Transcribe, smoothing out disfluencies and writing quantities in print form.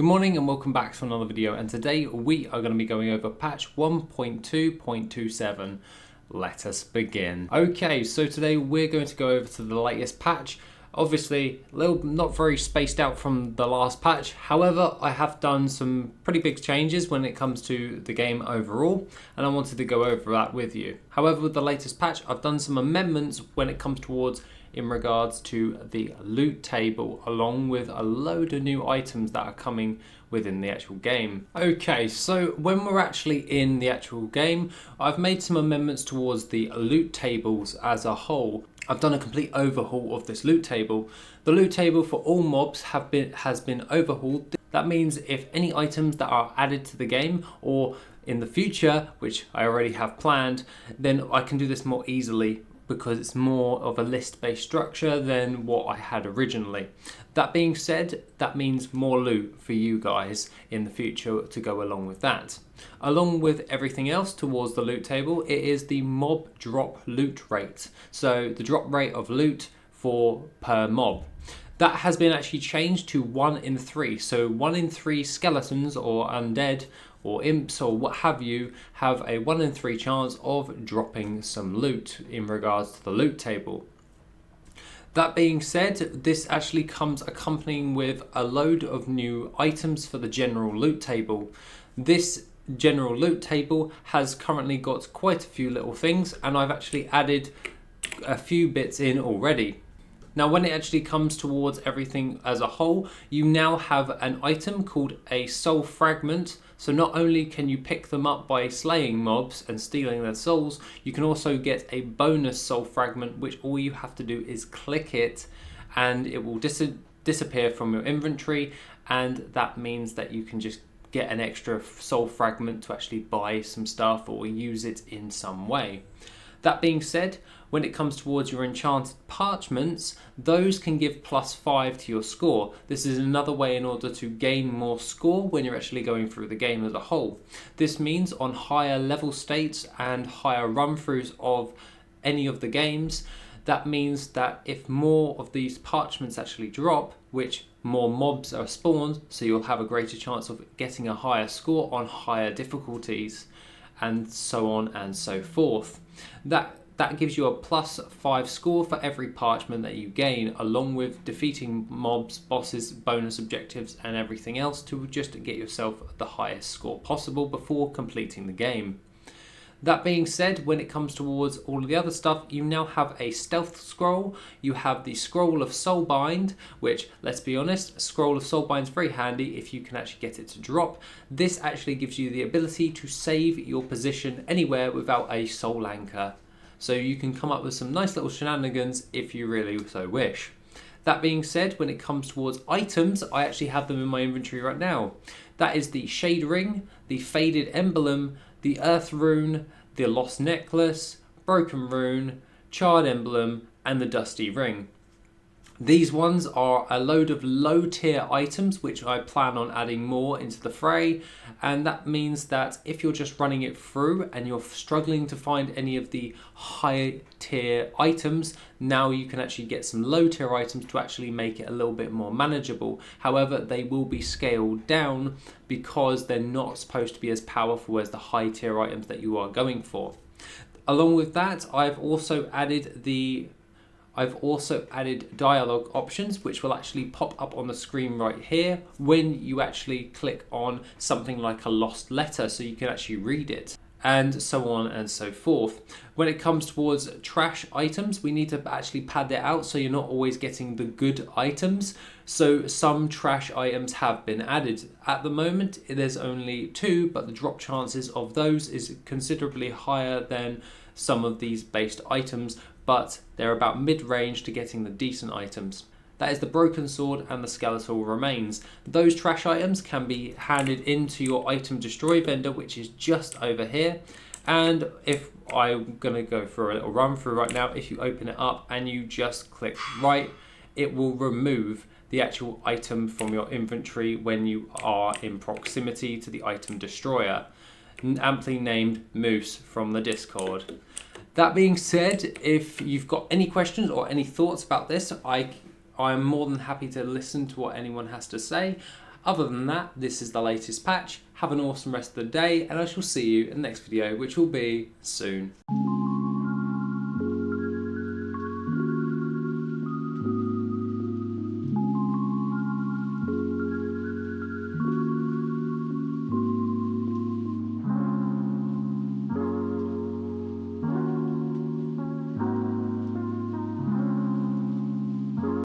Good morning and welcome back to another video, and today we are going to be going over patch 1.2.27. Let us begin. Okay, so today we're going to go over to the latest patch. Obviously, not very spaced out from the last patch. However, I have done some pretty big changes when it comes to the game overall, and I wanted to go over that with you. However, with the latest patch, I've done some amendments when it comes towards in regards to the loot table, along with a load of new items that are coming within the actual game. Okay, so when we're actually in the actual game, I've made some amendments towards the loot tables as a whole. I've done a complete overhaul of this loot table. The loot table for all mobs has been overhauled. That means if any items that are added to the game or in the future, which I already have planned, then I can do this more easily because it's more of a list-based structure than what I had originally. That being said, that means more loot for you guys in the future to go along with that. Along with everything else towards the loot table, it is the mob drop loot rate. So the drop rate of loot per mob. That has been actually changed to 1 in 3. So 1 in 3 skeletons or undead or imps or what have you have a 1 in 3 chance of dropping some loot in regards to the loot table. That being said, this actually comes accompanying with a load of new items for the general loot table. This general loot table has currently got quite a few little things, and I've actually added a few bits in already. Now, when it actually comes towards everything as a whole, you now have an item called a soul fragment. So not only can you pick them up by slaying mobs and stealing their souls, you can also get a bonus soul fragment, which all you have to do is click it and it will disappear from your inventory. And that means that you can just get an extra soul fragment to actually buy some stuff or use it in some way. That being said, when it comes towards your enchanted parchments, those can give +5 to your score. This is another way in order to gain more score when you're actually going through the game as a whole. This means on higher level states and higher run-throughs of any of the games, that means that if more of these parchments actually drop, which more mobs are spawned, so you'll have a greater chance of getting a higher score on higher difficulties, and so on and so forth. That gives you a +5 score for every parchment that you gain, along with defeating mobs, bosses, bonus objectives and everything else to just get yourself the highest score possible before completing the game. That being said, when it comes towards all of the other stuff, you now have a stealth scroll, you have the scroll of soulbind, which, let's be honest, scroll of soulbind is very handy if you can actually get it to drop. This actually gives you the ability to save your position anywhere without a soul anchor. So you can come up with some nice little shenanigans if you really so wish. That being said, when it comes towards items, I actually have them in my inventory right now. That is the shade ring, the faded emblem, the earth rune, the lost necklace, broken rune, charred emblem, and the dusty ring. These ones are a load of low tier items which I plan on adding more into the fray, and that means that if you're just running it through and you're struggling to find any of the high tier items, now you can actually get some low tier items to actually make it a little bit more manageable. However, they will be scaled down because they're not supposed to be as powerful as the high tier items that you are going for. Along with that, I've also added dialogue options, which will actually pop up on the screen right here when you actually click on something like a lost letter, so you can actually read it, and so on and so forth. When it comes towards trash items, we need to actually pad it out so you're not always getting the good items. So some trash items have been added. At the moment, there's only 2, but the drop chances of those is considerably higher than some of these based items, but they're about mid-range to getting the decent items. That is the broken sword and the skeletal remains. Those trash items can be handed into your item destroy vendor, which is just over here. And if I'm going to go for a little run through right now, if you open it up and you just click right, it will remove the actual item from your inventory when you are in proximity to the item destroyer, amply named Moose from the Discord. That being said, if you've got any questions or any thoughts about this, I'm more than happy to listen to what anyone has to say. Other than that, this is the latest patch. Have an awesome rest of the day, and I shall see you in the next video, which will be soon.